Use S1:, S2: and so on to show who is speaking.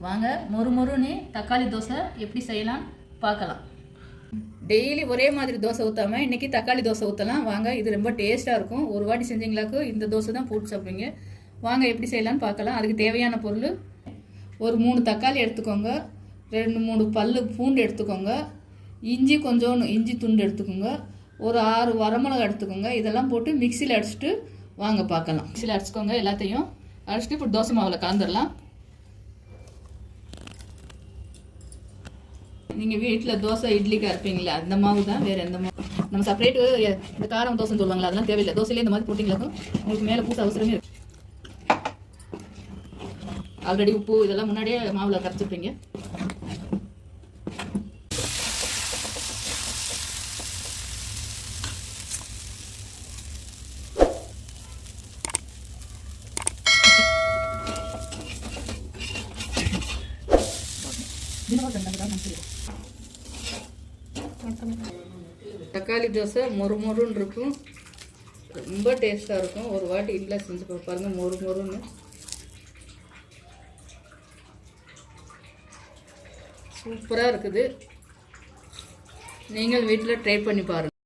S1: வாங்க மொறுமொறுன்னு தக்காளி தோசை எப்படி செய்யலாம் பார்க்கலாம். டெய்லி ஒரே மாதிரி தோசை ஊற்றாமல் இன்றைக்கி தக்காளி தோசை ஊற்றலாம். வாங்க, இது ரொம்ப டேஸ்ட்டாக இருக்கும். ஒரு வாட்டி செஞ்சீங்களாக்கும் இந்த தோசை தான் போட்டு சாப்பிடுவீங்க. வாங்க எப்படி செய்யலான்னு பார்க்கலாம். அதுக்கு தேவையான பொருள், ஒரு 3 தக்காளி எடுத்துக்கோங்க, 2-3 பல்லு பூண்டு எடுத்துக்கோங்க, இஞ்சி கொஞ்சோன்னு இஞ்சி துண்டு எடுத்துக்கோங்க, ஒரு 6 வரமிளகா எடுத்துக்கோங்க. இதெல்லாம் போட்டு மிக்சியில் அடிச்சுட்டு வாங்க பார்க்கலாம். மிக்சியில் அடிச்சுக்கோங்க. எல்லாத்தையும் அடிச்சுட்டு இப்போ தோசை மாவில் கலந்துடலாம். நீங்கள் வீட்டில் தோசை இட்லிக்கு அரைப்பீங்களா அந்த மாவு தான், வேறு எந்த மாவு. நம்ம செப்பரேட்டு இந்த காரம் தோசைன்னு சொல்லுவாங்களா, அதெல்லாம் தேவையில்லை. தோசையிலே இந்த மாதிரி போட்டிங்களாக்கும் உங்களுக்கு மேலே பூச அவசரமே இருக்கு. ஆல்ரெடி உப்பு இதெல்லாம் முன்னாடியே மாவில் கரைச்சிருப்பீங்க. தக்காளி தோசை மொறுமொறுன்னு இருக்கும், ரொம்ப டேஸ்ட்டாக இருக்கும். ஒரு வாட்டி இட்லியில் செஞ்சு பாருங்கள், மொறுமொறுன்னு சூப்பராக இருக்குது. நீங்கள் வீட்டில் ட்ரை பண்ணி பாருங்கள்.